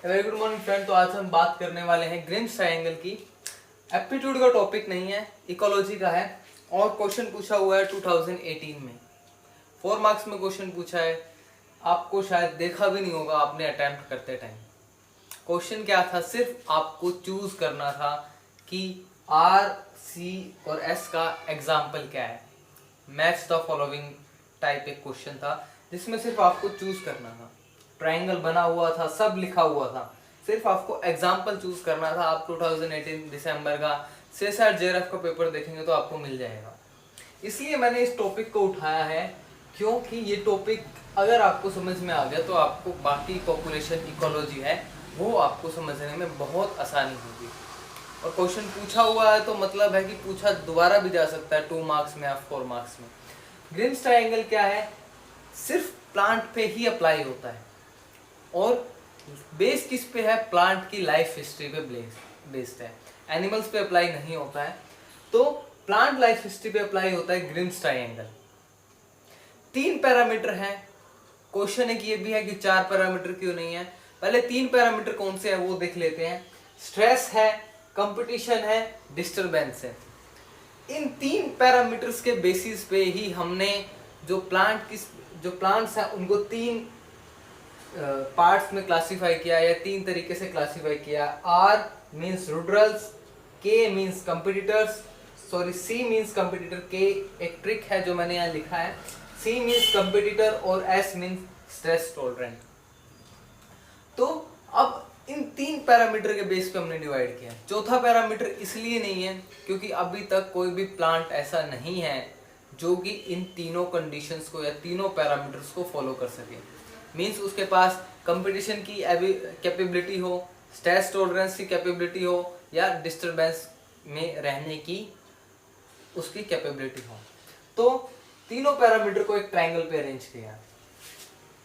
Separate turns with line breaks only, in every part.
Very good morning friend. तो आज हम बात करने वाले हैं ग्रीन्स ट्रायंगल की। एप्टीट्यूड का टॉपिक नहीं है, इकोलॉजी का है और क्वेश्चन पूछा हुआ है 2018 में। 4 मार्क्स में क्वेश्चन पूछा है, आपको शायद देखा भी नहीं होगा आपने अटेम्प्ट करते टाइम। क्वेश्चन क्या था, सिर्फ आपको चूज करना था कि आर, सी और एस का एग्जाम्पल क्या है। मैच द फॉलोइंग टाइप एक क्वेश्चन था जिसमें सिर्फ आपको चूज करना था। ट्रायंगल बना हुआ था, सब लिखा हुआ था, सिर्फ आपको एग्जाम्पल चूज करना था। आप 2018 दिसंबर का CSIR JRF का पेपर देखेंगे तो आपको मिल जाएगा। इसलिए मैंने इस टॉपिक को उठाया है क्योंकि ये टॉपिक अगर आपको समझ में आ गया तो आपको बाकी पॉपुलेशन इकोलॉजी है वो आपको समझने में बहुत आसानी होगी। और क्वेश्चन पूछा हुआ है तो मतलब है कि पूछा दोबारा भी जा सकता है 2 मार्क्स में या 4 मार्क्स में। ग्रीन्स ट्रायंगल क्या है, सिर्फ प्लांट पे ही अप्लाई होता है और बेस किस पे है, प्लांट की लाइफ हिस्ट्री पे बेस्ड है, एनिमल्स पे अप्लाई नहीं होता है। तो प्लांट लाइफ हिस्ट्री पे अप्लाई होता है ग्रीन्स ट्रायंगल। 3 पैरामीटर हैं। क्वेश्चन एक ये भी है कि 4 पैरामीटर क्यों नहीं है। पहले 3 पैरामीटर कौन से हैं वो देख लेते हैं। स्ट्रेस है, कंपटीशन है, डिस्टरबेंस है। इन 3 पैरामीटर्स के बेसिस पे ही हमने जो प्लांट्स हैं उनको 3 पार्ट्स में क्लासिफाई किया या 3 तरीके से क्लासिफाई किया। Are means ruderals, K means competitors, C means competitor, के एक ट्रिक है जो मैंने यहाँ लिखा है, सी मीन्स कंपिटिटर और एस मीन्स स्ट्रेस टॉलरेंट। तो अब इन 3 पैरामीटर के बेस पे हमने डिवाइड किया। चौथा पैरामीटर इसलिए नहीं है क्योंकि अभी तक कोई भी प्लांट ऐसा नहीं है जो कि इन तीनों कंडीशंस को या तीनों पैरामीटर्स को फॉलो कर सके। मींस उसके पास कंपटीशन की कैपेबिलिटी हो, स्ट्रेस टॉलरेंस की कैपेबिलिटी हो या डिस्टरबेंस में रहने की उसकी कैपेबिलिटी हो। तो तीनों पैरामीटर को एक ट्रायंगल पे अरेंज किया।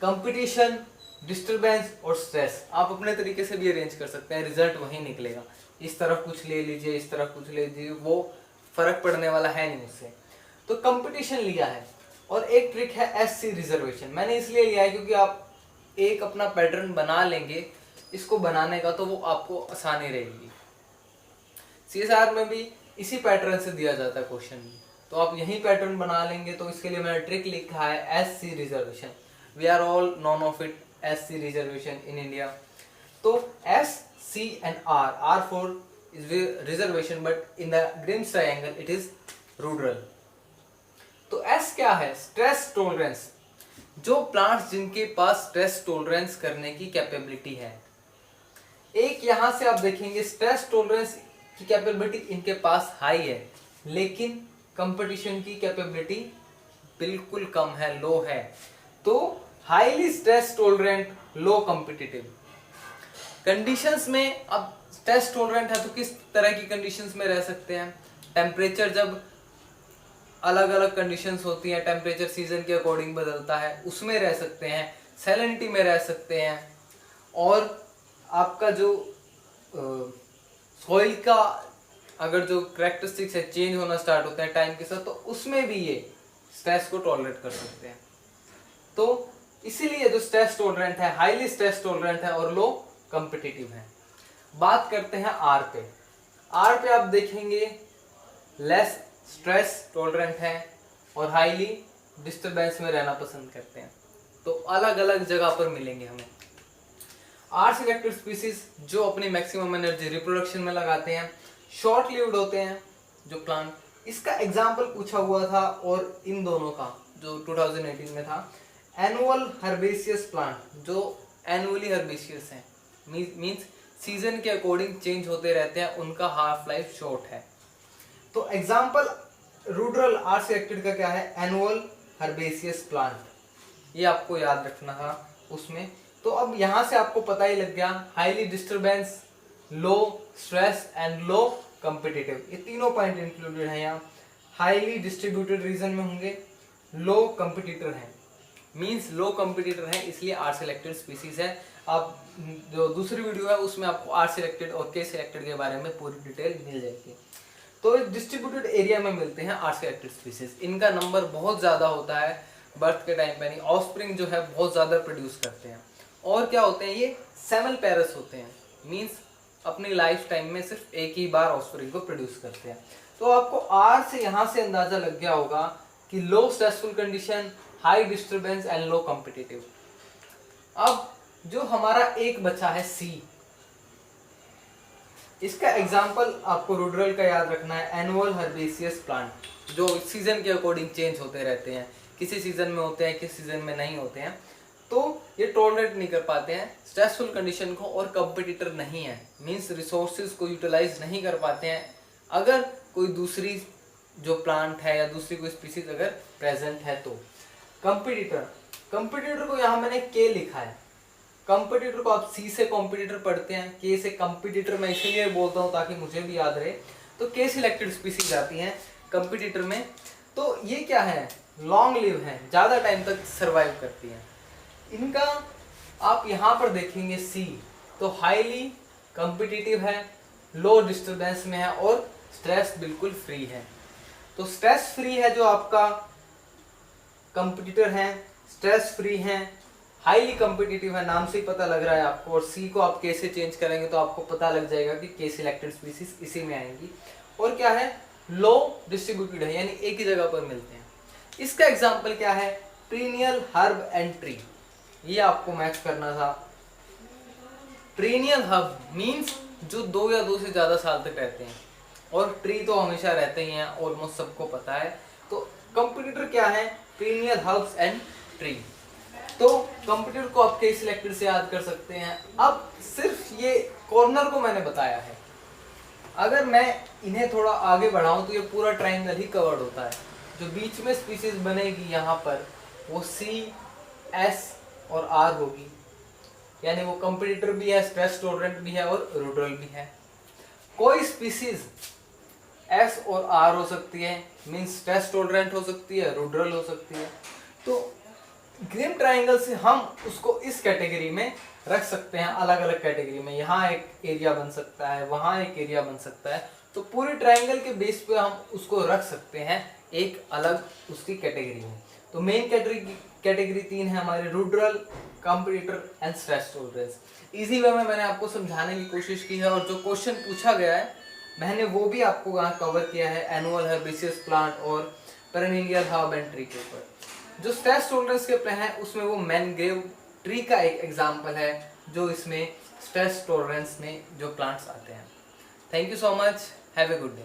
कंपटीशन, डिस्टरबेंस और स्ट्रेस आप अपने तरीके से भी अरेंज कर सकते हैं, रिजल्ट वही निकलेगा। इस तरफ कुछ ले लीजिए, इस तरफ कुछ ले लीजिए, वो फर्क पड़ने वाला है नहीं उससे। तो कंपटीशन लिया है और एक ट्रिक है SC रिजर्वेशन। मैंने इसलिए लिया है क्योंकि आप एक अपना पैटर्न बना लेंगे इसको बनाने का तो वो आपको आसानी रहेगी। CSIR में भी इसी पैटर्न से दिया जाता है क्वेश्चन भी, तो आप यही पैटर्न बना लेंगे। तो इसके लिए मैंने ट्रिक लिखा है SC reservation. We are all none of it SC reservation in India. तो S, C and R for is reservation but in the Grimm's triangle it is ruderal। तो S क्या है, स्ट्रेस टॉलरेंस। जो plants जिनके पास stress tolerance करने की capability है, एक यहां से आप देखेंगे स्ट्रेस टॉलरेंस की कैपेबिलिटी इनके पास हाई है लेकिन कंपटीशन की कैपेबिलिटी बिल्कुल कम है, लो है। तो हाईली स्ट्रेस टॉलरेंट, लो कॉम्पिटिटिव। कंडीशंस में अब स्ट्रेस टॉलरेंट है तो किस तरह की कंडीशंस में रह सकते हैं। टेम्परेचर, जब अलग अलग कंडीशंस होती हैं, टेम्परेचर सीजन के अकॉर्डिंग बदलता है, उसमें रह सकते हैं। सैलिनिटी में रह सकते हैं। और आपका जो सॉइल का अगर जो कैरेक्टरिस्टिक्स है चेंज होना स्टार्ट होते हैं टाइम के साथ, तो उसमें भी ये स्ट्रेस को टॉलरेट कर सकते हैं। तो इसीलिए जो स्ट्रेस टॉलरेंट है, हाईली स्ट्रेस टॉलरेंट है और लो कॉम्पिटिटिव है। बात करते हैं आर पे। आर पे आप देखेंगे लेस स्ट्रेस टॉलरेंट है और हाईली डिस्टरबेंस में रहना पसंद करते हैं। तो अलग अलग जगह पर मिलेंगे हमें। आर सिलेक्टेड स्पीसीज जो अपनी मैक्सिमम एनर्जी रिप्रोडक्शन में लगाते हैं, शॉर्ट लिव्ड होते हैं जो प्लांट। इसका एग्जाम्पल पूछा हुआ था और इन दोनों का जो 2018 में था, एनुअल हर्बेसियस प्लांट जो एनुअली हर्बेसियस हैं, मींस सीजन के अकॉर्डिंग चेंज होते रहते हैं, उनका हाफ लाइफ शॉर्ट है। तो एग्जाम्पल रूडरल आर सिलेक्टेड का क्या है, एनुअल हर्बेसियस प्लांट। ये आपको याद रखना था उसमें। तो अब यहां से आपको पता ही लग गया, highly disturbance, low stress and low competitive, ये तीनों पॉइंट इंक्लूडेड है यहाँ। हाईली डिस्ट्रीब्यूटेड रीजन में होंगे, लो कॉम्पिटिटर हैं, मींस लो कॉम्पिटिटर है, इसलिए आर सिलेक्टेड स्पीसीज है। आप जो दूसरी वीडियो है उसमें आपको आर सिलेक्टेड और के सिलेक्टेड के बारे में पूरी डिटेल मिल जाएगी। तो डिस्ट्रीब्यूटेड एरिया में मिलते हैं आर सिलेक्टेड स्पीसीज। इनका नंबर बहुत ज़्यादा होता है, बर्थ के टाइम पे नहीं, ऑफस्प्रिंग जो है बहुत ज़्यादा प्रोड्यूस करते हैं और क्या होते हैं, ये सेमल पेरस होते हैं, मींस अपनी लाइफ टाइम में सिर्फ एक ही बार ऑफस्प्रिंग को प्रोड्यूस करते हैं। तो आपको आर से यहाँ से अंदाजा लग गया होगा कि low stressful condition, high disturbance and low competitive. अब जो हमारा एक बचा है सी, इसका एग्जाम्पल आपको रुडरल का याद रखना है, एनुअल हर्बेसियस प्लांट, जो सीजन के अकॉर्डिंग चेंज होते रहते हैं, किसी सीजन में होते हैं किसी सीजन में नहीं होते हैं। तो ये टॉलरेट नहीं कर पाते हैं स्ट्रेसफुल कंडीशन को और कंपिटिटर नहीं है, मींस रिसोर्सेज को यूटिलाइज नहीं कर पाते हैं अगर कोई दूसरी जो प्लांट है या दूसरी कोई स्पीसीज अगर प्रेजेंट है तो। कंपिटिटर को यहाँ मैंने के लिखा है, कंपिटिटर को आप सी से कॉम्पिटिटर पढ़ते हैं, के से कंपिटिटर मैं इसीलिए बोलता हूँ ताकि मुझे भी याद रहे। तो के सिलेक्टेड स्पीसीज आती हैं कंपिटिटर में। तो ये क्या है, लॉन्ग लिव है, ज़्यादा टाइम तक सर्वाइव करती हैं। इनका आप यहाँ पर देखेंगे सी, तो हाईली कंपिटिटिव है, लो डिस्टर्बेंस में है और स्ट्रेस बिल्कुल फ्री है। तो स्ट्रेस फ्री है जो आपका कंपिटिटर है, स्ट्रेस फ्री है, हाईली कंपिटिटिव है, नाम से ही पता लग रहा है आपको। और सी को आप के से चेंज करेंगे तो आपको पता लग जाएगा कि के सिलेक्टेड स्पीसीज इसी में आएंगी। और क्या है, लो डिस्ट्रीब्यूटेड है, यानी एक ही जगह पर मिलते हैं। इसका एग्जाम्पल क्या है, पीरियड हर्ब एंड ट्री, ये आपको मैच करना था। ट्रीनियल हर्ब मींस जो 2 या 2 से ज्यादा साल तक रहते हैं, और ट्री तो हमेशा रहते ही हैं, ऑलमोस्ट सबको पता है। तो कंपिटिटर क्या है, पीरियड हर्ब्स एंड ट्री। तो कंपिटिटर को आप के सिलेक्टेड से याद कर सकते हैं। अब सिर्फ ये कॉर्नर को मैंने बताया है, अगर मैं इन्हें थोड़ा आगे बढ़ाऊं तो ये पूरा ट्रायंगल ही कवर्ड होता है। जो बीच में स्पीसीज बनेगी यहाँ पर वो सी, एस और आर होगी, यानी वो कंपिटिटर भी है, स्ट्रेस टॉलरेंट भी है और रुडरल भी है। कोई स्पीसीज एस और आर हो सकती है, मींस स्ट्रेस टॉलरेंट हो सकती है, रुडरल हो सकती है। तो ग्रिम ट्रायंगल से हम उसको इस कैटेगरी में रख सकते हैं, अलग अलग कैटेगरी में। यहाँ एक एरिया बन सकता है, वहाँ एक एरिया बन सकता है। तो पूरे ट्रायंगल के बेस पे हम उसको रख सकते हैं एक अलग उसकी कैटेगरी में। तो मेन कैटेगरी 3 है हमारे, ruderal, competitor and stress tolerance. Easy way में मैंने आपको समझाने की कोशिश की है, और जो क्वेश्चन पूछा गया है मैंने वो भी आपको यहाँ कवर किया है, एनुअल हर्बेसियस प्लांट और पेरेनियल हर्ब एंड ट्री के ऊपर। जो स्ट्रेस टॉलरेंस के हैं उसमें वो मैनग्रेव ट्री का एक एग्जाम्पल है जो इसमें स्ट्रेस टॉलरेंस में जो प्लांट्स आते हैं। Thank you so much, have a good day.